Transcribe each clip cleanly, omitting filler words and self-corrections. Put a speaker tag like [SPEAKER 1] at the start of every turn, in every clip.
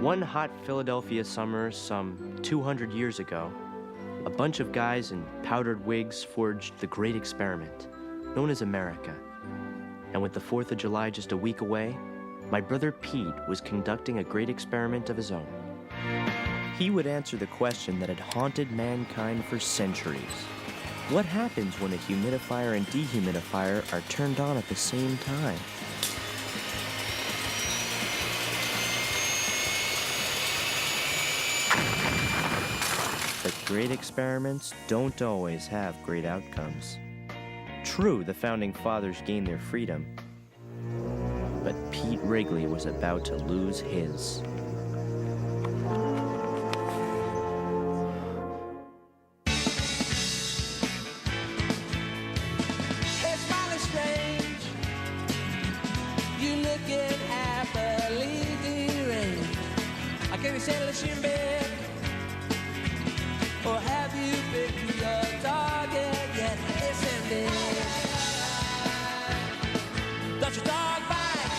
[SPEAKER 1] One hot Philadelphia summer some 200 years ago, a bunch of guys in powdered wigs forged the great experiment, known as America. And with the 4th of July just a week away, my brother Pete was conducting a great experiment of his own. He would answer the question that had haunted mankind for centuries. What happens when a humidifier and dehumidifier are turned on at the same time? But great experiments don't always have great outcomes. True, the founding fathers gained their freedom, but Pete Wrigley was about to lose his.
[SPEAKER 2] Or have you picked your target yet? Isn't it? Don't your dog bite?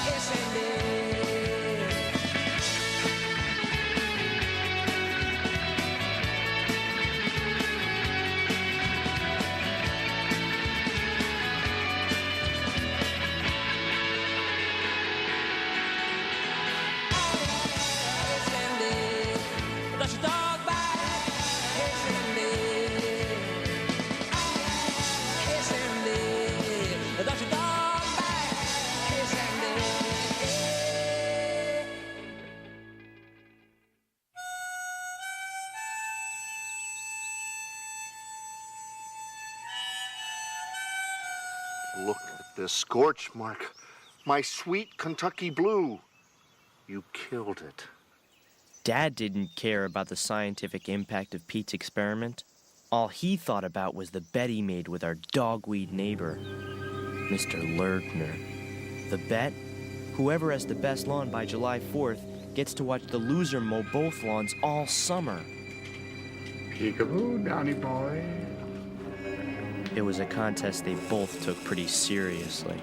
[SPEAKER 2] Isn't it? Isn't it? Don't your dog bite?
[SPEAKER 3] Look at this scorch mark. My sweet Kentucky blue. You killed it.
[SPEAKER 1] Dad didn't care about the scientific impact of Pete's experiment. All he thought about was the bet he made with our dogweed neighbor, Mr. Lertner. The bet? Whoever has the best lawn by July 4th gets to watch the loser mow both lawns all summer.
[SPEAKER 4] Peekaboo, Donny boy.
[SPEAKER 1] It was a contest they both took pretty seriously.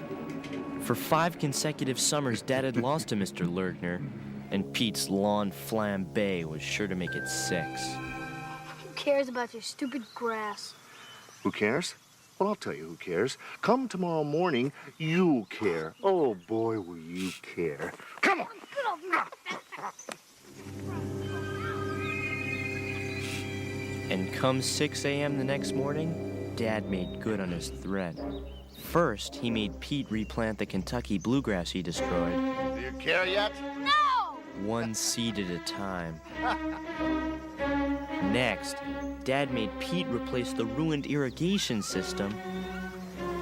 [SPEAKER 1] For 5 consecutive summers, Dad had lost to Mr. Lertner, and Pete's lawn flambe was sure to make it 6.
[SPEAKER 5] Who cares about your stupid grass?
[SPEAKER 3] Who cares? Well, I'll tell you who cares. Come tomorrow morning, you'll care. Oh, boy, will you care. Come on!
[SPEAKER 1] And come 6 a.m. the next morning, Dad made good on his threat. First, he made Pete replant the Kentucky bluegrass he destroyed.
[SPEAKER 3] Do you care yet?
[SPEAKER 5] No!
[SPEAKER 1] 1 seed at a time. Next, Dad made Pete replace the ruined irrigation system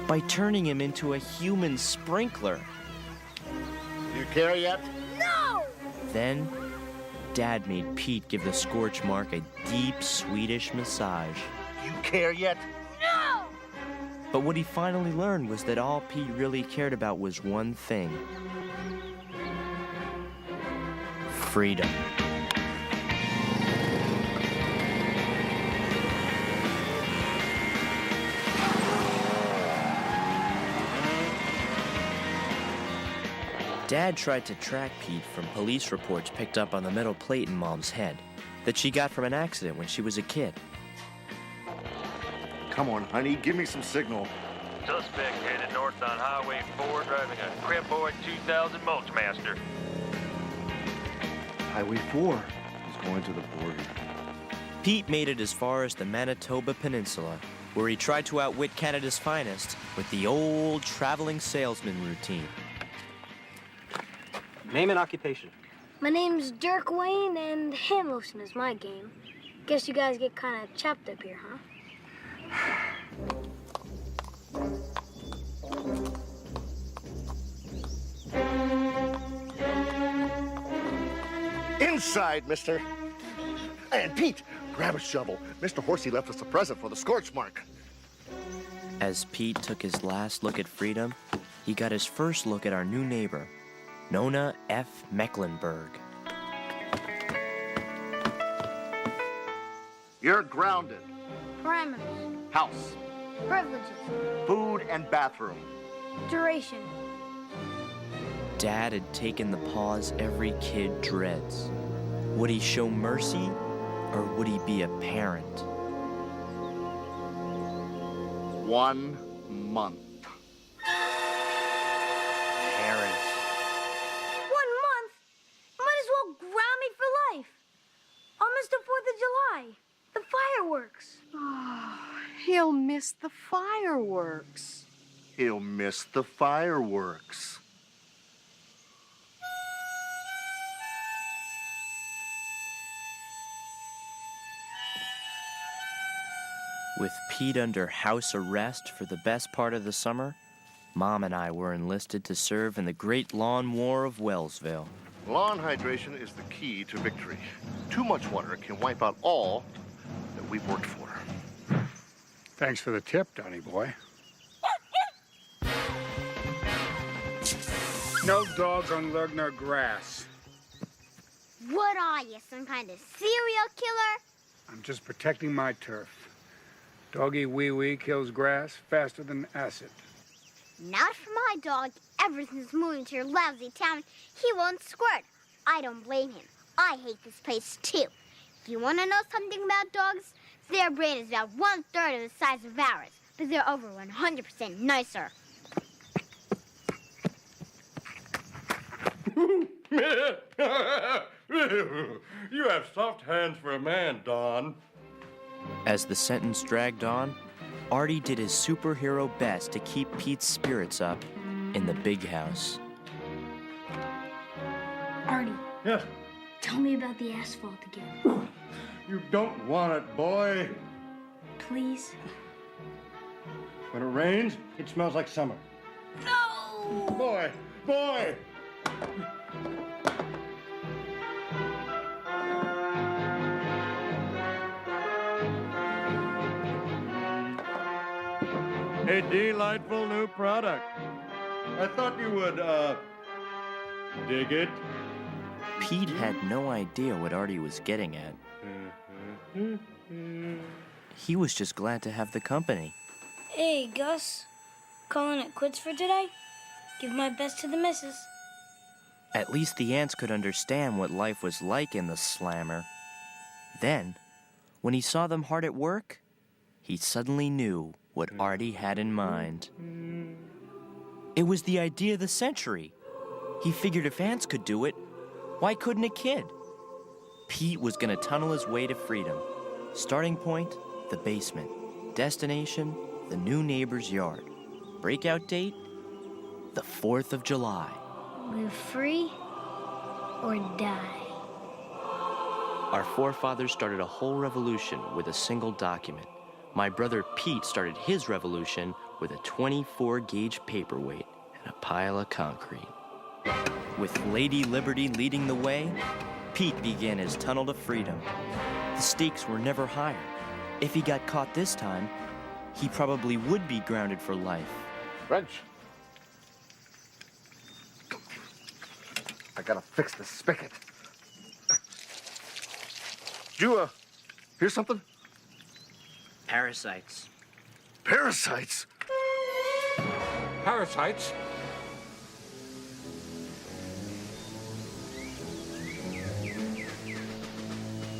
[SPEAKER 1] by turning him into a human sprinkler.
[SPEAKER 3] Do you care yet?
[SPEAKER 5] No!
[SPEAKER 1] Then, Dad made Pete give the scorch mark a deep Swedish massage.
[SPEAKER 3] Do you care yet?
[SPEAKER 5] No!
[SPEAKER 1] But what he finally learned was that all Pete really cared about was one thing: freedom. Dad tried to track Pete from police reports picked up on the metal plate in Mom's head that she got from an accident when she was a kid.
[SPEAKER 3] Come on, honey, give me some signal.
[SPEAKER 6] Suspect headed north on Highway 4 driving a Crib Boy 2000 Mulchmaster.
[SPEAKER 3] Highway 4 is going to the border.
[SPEAKER 1] Pete made it as far as the Manitoba Peninsula, where he tried to outwit Canada's finest with the old traveling salesman routine.
[SPEAKER 7] Name and occupation.
[SPEAKER 5] My name's Dirk Wayne, and hand lotion is my game. Guess you guys get kind of chapped up here, huh?
[SPEAKER 3] Inside, mister. And Pete, grab a shovel. Mr. Horsey left us a present for the scorch mark.
[SPEAKER 1] As Pete took his last look at freedom, he got his first look at our new neighbor, Nona F. Mecklenburg.
[SPEAKER 3] You're grounded.
[SPEAKER 5] Parameters.
[SPEAKER 3] House.
[SPEAKER 5] Privileges.
[SPEAKER 3] Food and bathroom.
[SPEAKER 5] Duration.
[SPEAKER 1] Dad had taken the pause every kid dreads. Would he show mercy, or would he be a parent?
[SPEAKER 3] 1 month.
[SPEAKER 1] Parent.
[SPEAKER 5] 1 month? Might as well ground me for life. I'll miss the 4th of July, the fireworks.
[SPEAKER 7] Oh, he'll miss the fireworks.
[SPEAKER 3] He'll miss the fireworks.
[SPEAKER 1] With Pete under house arrest for the best part of the summer, Mom and I were enlisted to serve in the Great Lawn War of Wellsville.
[SPEAKER 3] Lawn hydration is the key to victory. Too much water can wipe out all that we've worked for.
[SPEAKER 4] Thanks for the tip, Donnie boy. No dogs on Lugner grass.
[SPEAKER 8] What are you, some kind of serial killer?
[SPEAKER 4] I'm just protecting my turf. Doggy wee-wee kills grass faster than acid.
[SPEAKER 8] Not for my dog. Ever since moving to your lousy town, he won't squirt. I don't blame him. I hate this place, too. You want to know something about dogs? Their brain is about 1/3 of the size of ours, but they're over 100% nicer.
[SPEAKER 6] You have soft hands for a man, Don.
[SPEAKER 1] As the sentence dragged on, Artie did his superhero best to keep Pete's spirits up in the big house.
[SPEAKER 5] Artie,
[SPEAKER 6] Yes.
[SPEAKER 5] tell me about the asphalt again.
[SPEAKER 6] You don't want it, boy.
[SPEAKER 5] Please?
[SPEAKER 6] When it rains, it smells like summer.
[SPEAKER 5] No!
[SPEAKER 6] Boy, boy! A delightful new product. I thought you would, dig it.
[SPEAKER 1] Pete had no idea what Artie was getting at. He was just glad to have the company.
[SPEAKER 5] Hey, Gus. Calling it quits for today? Give my best to the missus.
[SPEAKER 1] At least the ants could understand what life was like in the slammer. Then, when he saw them hard at work, he suddenly knew what Artie had in mind. It was the idea of the century. He figured if ants could do it, why couldn't a kid? Pete was gonna tunnel his way to freedom. Starting point, the basement. Destination, the new neighbor's yard. Breakout date, the 4th of July.
[SPEAKER 5] Live free or die.
[SPEAKER 1] Our forefathers started a whole revolution with a single document. My brother Pete started his revolution with a 24-gauge paperweight and a pile of concrete. With Lady Liberty leading the way, Pete began his tunnel to freedom. The stakes were never higher. If he got caught this time, he probably would be grounded for life.
[SPEAKER 3] Wrench. I gotta fix this spigot. Did you, hear something?
[SPEAKER 1] Parasites.
[SPEAKER 3] Parasites?
[SPEAKER 4] Parasites?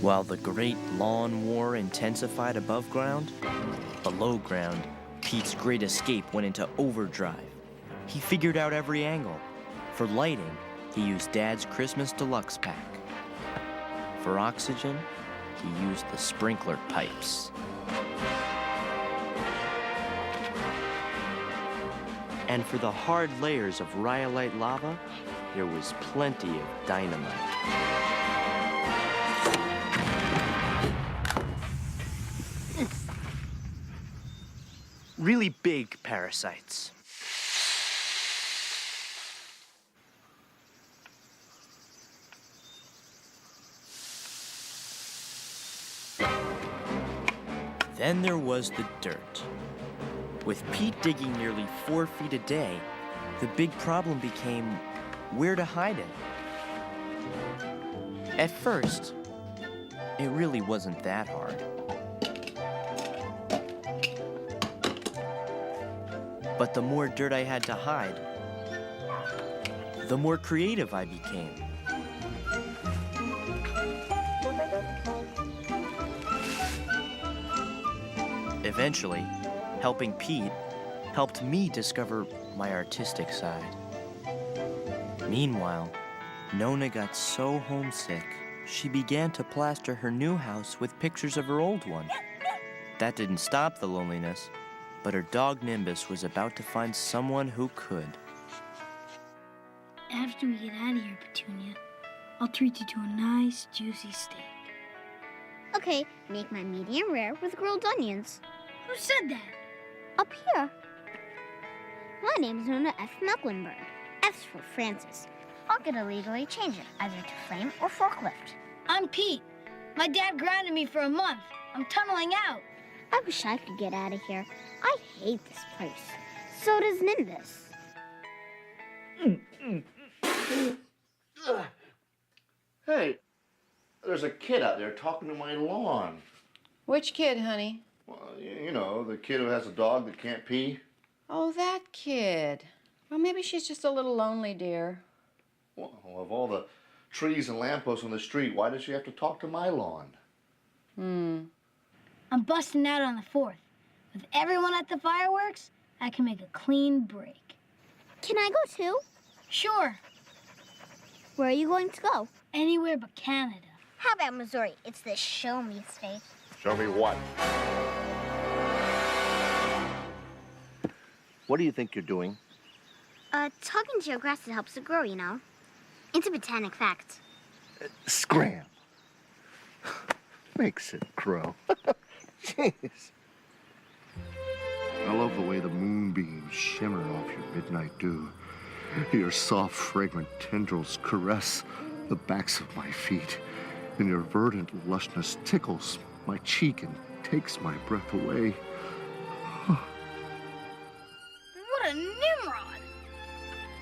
[SPEAKER 1] While the Great Lawn War intensified above ground, below ground, Pete's great escape went into overdrive. He figured out every angle. For lighting, he used Dad's Christmas Deluxe pack. For oxygen, he used the sprinkler pipes. And for the hard layers of rhyolite lava, there was plenty of dynamite. Really big parasites. Then there was the dirt. With Pete digging nearly 4 feet a day, the big problem became where to hide it. At first, it really wasn't that hard. But the more dirt I had to hide, the more creative I became. Eventually, helping Pete helped me discover my artistic side. Meanwhile, Nona got so homesick, she began to plaster her new house with pictures of her old one. That didn't stop the loneliness, but her dog Nimbus was about to find someone who could.
[SPEAKER 5] After we get out of here, Petunia, I'll treat you to a nice, juicy steak.
[SPEAKER 8] Okay, make my medium rare with grilled onions.
[SPEAKER 5] Who said that?
[SPEAKER 8] Up here. My name's Nona F. Mecklenburg. F's for Francis. I'll get to legally change it, either to flame or forklift.
[SPEAKER 5] I'm Pete. My dad grounded me for a month. I'm tunneling out.
[SPEAKER 8] I wish I could get out of here. I hate this place. So does Nimbus.
[SPEAKER 3] Hey, there's a kid out there talking to my lawn.
[SPEAKER 7] Which kid, honey?
[SPEAKER 3] Well, you know, the kid who has a dog that can't pee.
[SPEAKER 7] Oh, that kid. Well, maybe she's just a little lonely, dear.
[SPEAKER 3] Well, of all the trees and lampposts on the street, why does she have to talk to my lawn?
[SPEAKER 5] I'm busting out on the 4th. With everyone at the fireworks, I can make a clean break.
[SPEAKER 8] Can I go too?
[SPEAKER 5] Sure.
[SPEAKER 8] Where are you going to go?
[SPEAKER 5] Anywhere but Canada.
[SPEAKER 8] How about Missouri? It's the show-me state.
[SPEAKER 3] Show me what? What do you think you're doing?
[SPEAKER 8] Talking to your grass that helps it grow, you know. It's a botanic fact.
[SPEAKER 3] Scram. Makes it grow. Jeez. I love the way the moonbeams shimmer off your midnight dew. Your soft, fragrant tendrils caress the backs of my feet, and your verdant lushness tickles my cheek and takes my breath away.
[SPEAKER 5] What a nimrod!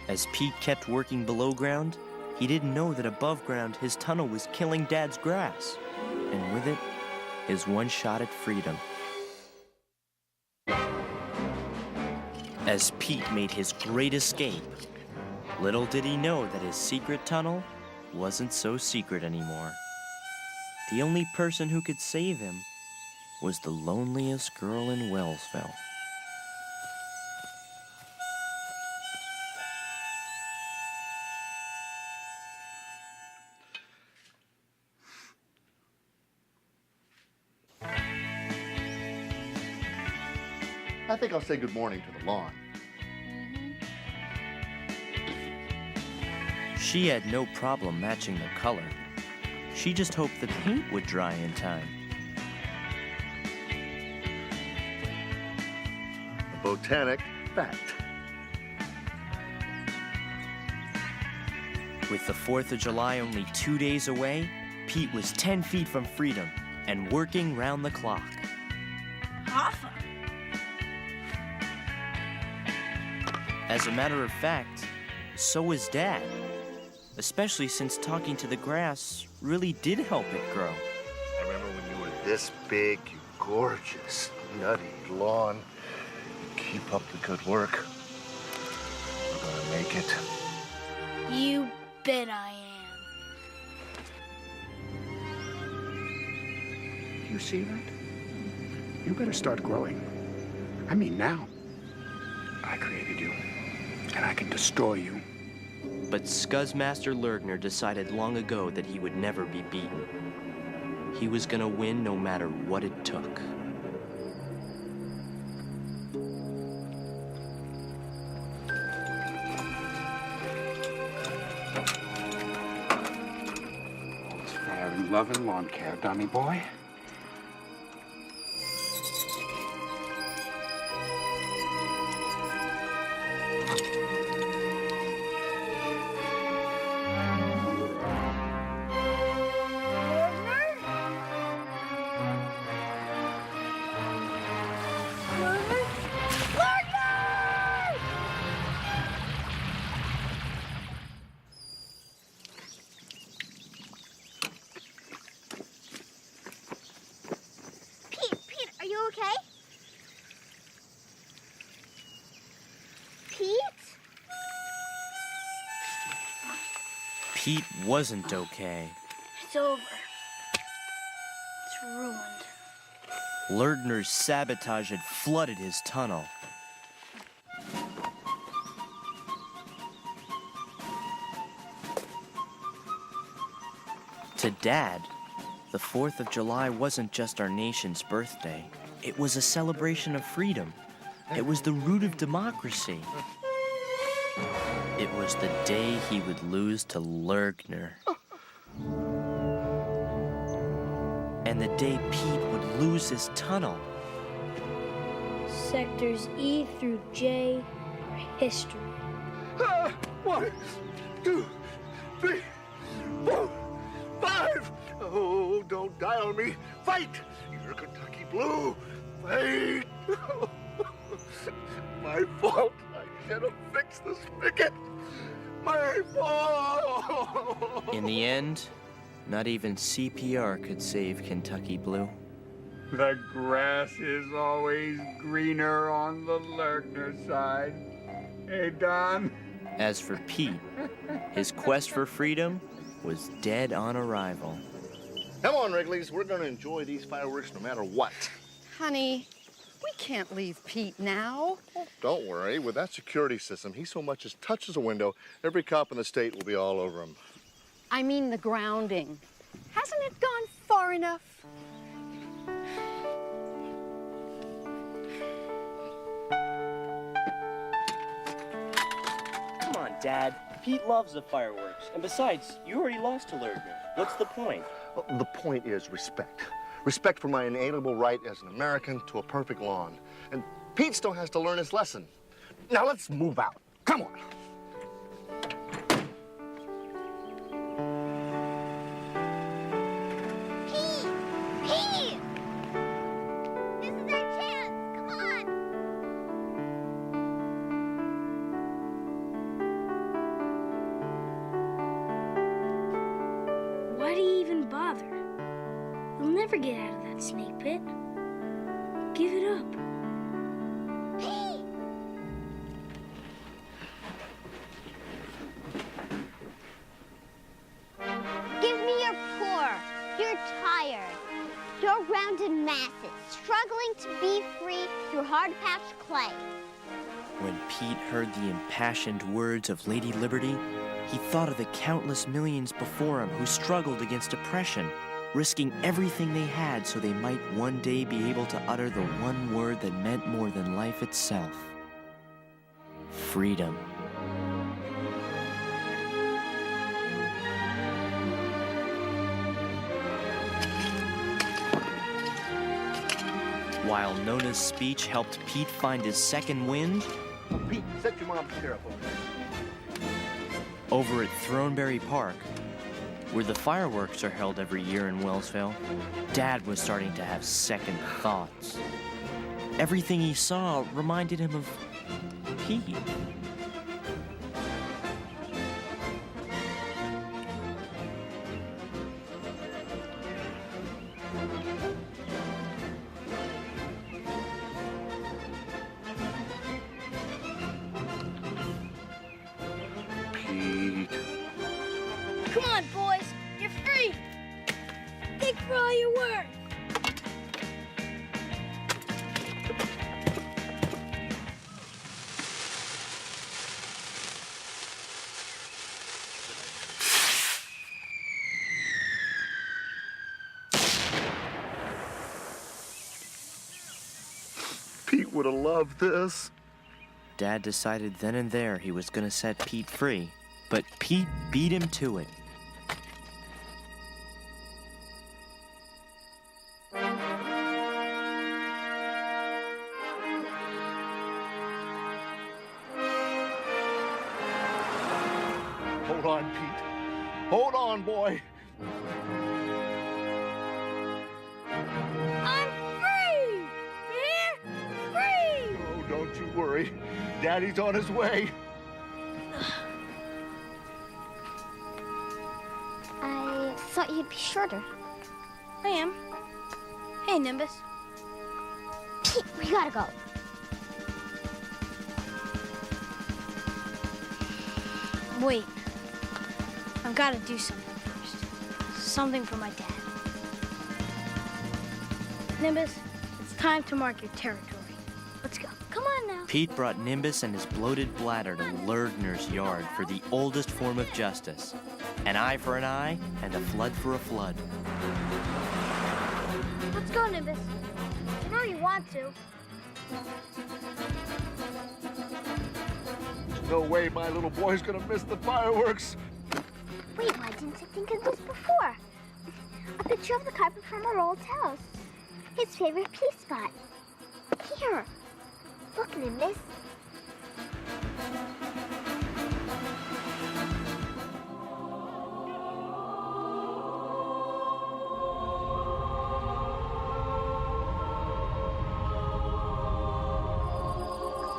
[SPEAKER 1] As Pete kept working below ground, he didn't know that above ground his tunnel was killing Dad's grass, and with it, his one shot at freedom. As Pete made his great escape, little did he know that his secret tunnel wasn't so secret anymore. The only person who could save him was the loneliest girl in Wellsville.
[SPEAKER 3] I think I'll say good morning to the lawn.
[SPEAKER 1] She had no problem matching the color. She just hoped the paint would dry in time.
[SPEAKER 3] A botanic fact.
[SPEAKER 1] With the 4th of July only 2 days away, Pete was 10 feet from freedom and working round the clock.
[SPEAKER 5] Awesome.
[SPEAKER 1] As a matter of fact, so was Dad. Especially since talking to the grass really did help it grow.
[SPEAKER 3] I remember when you were this big, you gorgeous, nutty lawn. Keep up the good work. We're gonna make it.
[SPEAKER 5] You bet I am.
[SPEAKER 4] You see that? You better start growing. I mean now. I created you, and I can destroy you.
[SPEAKER 1] But Scuzzmaster Lergner decided long ago that he would never be beaten. He was gonna win no matter what it took.
[SPEAKER 4] It's fair in love and lawn care, dummy boy.
[SPEAKER 8] Pete, are you okay? Pete?
[SPEAKER 1] Pete wasn't okay.
[SPEAKER 5] It's over. It's ruined.
[SPEAKER 1] Lergner's sabotage had flooded his tunnel. To Dad, the 4th of July wasn't just our nation's birthday. It was a celebration of freedom. It was the root of democracy. It was the day he would lose to Lergner. And the day Pete would lose his tunnel.
[SPEAKER 5] Sectors E through J are history.
[SPEAKER 3] 1, 2, 3, 4, 5. Oh, don't die on me. Fight! You're Kentucky Blue. Fight! My fault. I should have fixed the spigot. My fault.
[SPEAKER 1] In the end, not even CPR could save Kentucky Blue.
[SPEAKER 4] The grass is always greener on the Lergner side. Hey, Don?
[SPEAKER 1] As for Pete, his quest for freedom was dead on arrival.
[SPEAKER 3] Come on, Wrigley's. We're going to enjoy these fireworks no matter what.
[SPEAKER 7] Honey, we can't leave Pete now.
[SPEAKER 3] Don't worry. With that security system, he so much as touches a window, every cop in the state will be all over him.
[SPEAKER 7] I mean the grounding. Hasn't it gone far enough?
[SPEAKER 1] Come on, Dad. Pete loves the fireworks. And besides, you already lost to Lergner. What's the point?
[SPEAKER 3] Well, the point is respect. Respect for my inalienable right as an American to a perfect lawn. And Pete still has to learn his lesson. Now let's move out. Come on.
[SPEAKER 8] Pete! Pete! This is our chance. Come on.
[SPEAKER 5] Why do you even bother? You'll never get out of that snake pit. Give it up.
[SPEAKER 8] Pete! Give me your pour. You're tired. You're rounded masses, struggling to be free through hard-patched clay.
[SPEAKER 1] When Pete heard the impassioned words of Lady Liberty, he thought of the countless millions before him who struggled against oppression, risking everything they had so they might one day be able to utter the one word that meant more than life itself: freedom. While Nona's speech helped Pete find his second wind,
[SPEAKER 3] Oh, Pete, set your mom's chair up over there.
[SPEAKER 1] over at Throneberry Park, where the fireworks are held every year in Wellsville, Dad was starting to have second thoughts. Everything he saw reminded him of Pete.
[SPEAKER 3] Pete.
[SPEAKER 5] Come on, boys. You're free. Think for all you're worth.
[SPEAKER 3] Pete would have loved this.
[SPEAKER 1] Dad decided then and there he was going to set Pete free, but Pete beat him to it.
[SPEAKER 3] Hold on, Pete. Hold on, boy.
[SPEAKER 5] I'm free. You hear? Free.
[SPEAKER 3] Oh, don't you worry. Daddy's on his way.
[SPEAKER 8] I thought you'd be shorter.
[SPEAKER 5] I am. Hey, Nimbus.
[SPEAKER 8] Pete, we gotta go.
[SPEAKER 5] Wait. I've got to do something first. Something for my dad. Nimbus, it's time to mark your territory. Let's go. Come on now.
[SPEAKER 1] Pete brought Nimbus and his bloated bladder to Lerner's yard for the oldest form of justice. An eye for an eye and a flood for a flood.
[SPEAKER 5] Let's go, Nimbus. I know you want to.
[SPEAKER 3] There's no way my little boy's gonna miss the fireworks.
[SPEAKER 8] Wait, why didn't I think of this before? A picture of the carpet from our old house. His favorite pea spot. Here. Look, Nimbus.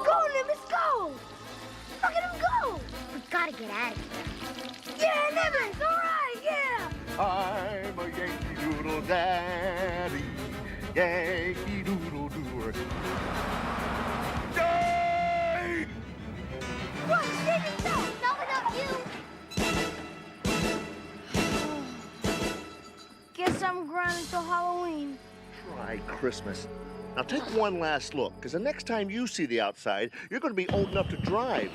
[SPEAKER 5] Go, Nimbus, go! Look at him go!
[SPEAKER 8] We gotta get out of here.
[SPEAKER 5] Yeah, Nimbus, all right, yeah!
[SPEAKER 3] I'm a Yankee Doodle Daddy, Yankee Doodle Doer. Yay!
[SPEAKER 5] Run, Nimbus, go!
[SPEAKER 8] Not without you.
[SPEAKER 5] Guess I'm grounded until Halloween.
[SPEAKER 3] Try Christmas. Now take one last look, because the next time you see the outside, you're going to be old enough to drive.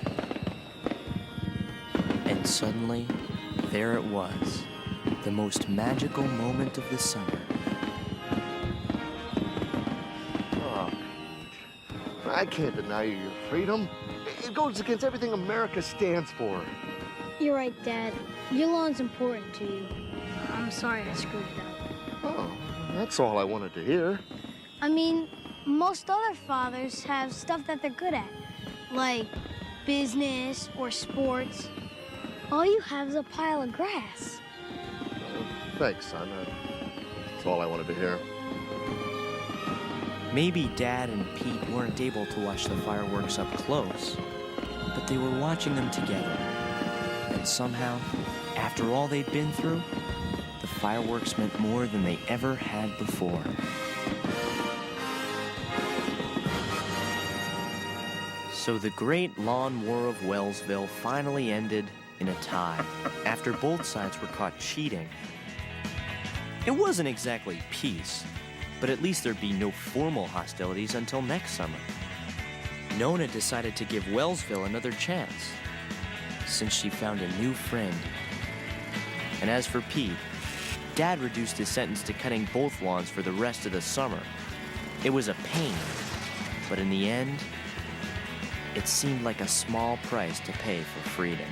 [SPEAKER 1] And suddenly, there it was, the most magical moment of the summer.
[SPEAKER 3] Oh, I can't deny you your freedom. It goes against everything America stands for.
[SPEAKER 5] You're right, Dad. Your lawn's important to you. I'm sorry I screwed it up.
[SPEAKER 3] Oh, that's all I wanted to hear.
[SPEAKER 5] I mean, most other fathers have stuff that they're good at, like business or sports. All you have is a pile of grass.
[SPEAKER 3] Thanks, son. That's all I wanted to hear.
[SPEAKER 1] Maybe Dad and Pete weren't able to watch the fireworks up close, but they were watching them together. And somehow, after all they'd been through, the fireworks meant more than they ever had before. So the great lawn war of Wellsville finally ended in a tie, after both sides were caught cheating. It wasn't exactly peace, but at least there'd be no formal hostilities until next summer. Nona decided to give Wellsville another chance, since she found a new friend. And as for Pete, Dad reduced his sentence to cutting both lawns for the rest of the summer. It was a pain, but in the end, it seemed like a small price to pay for freedom.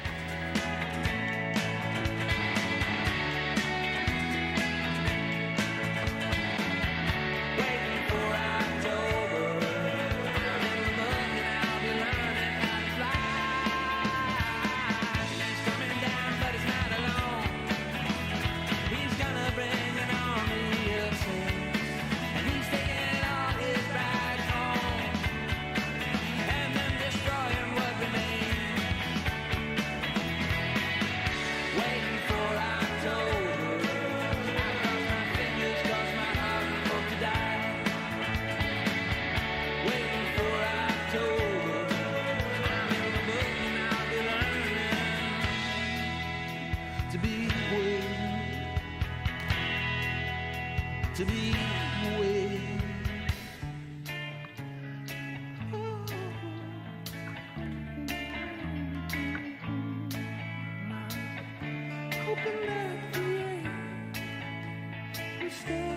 [SPEAKER 2] Stay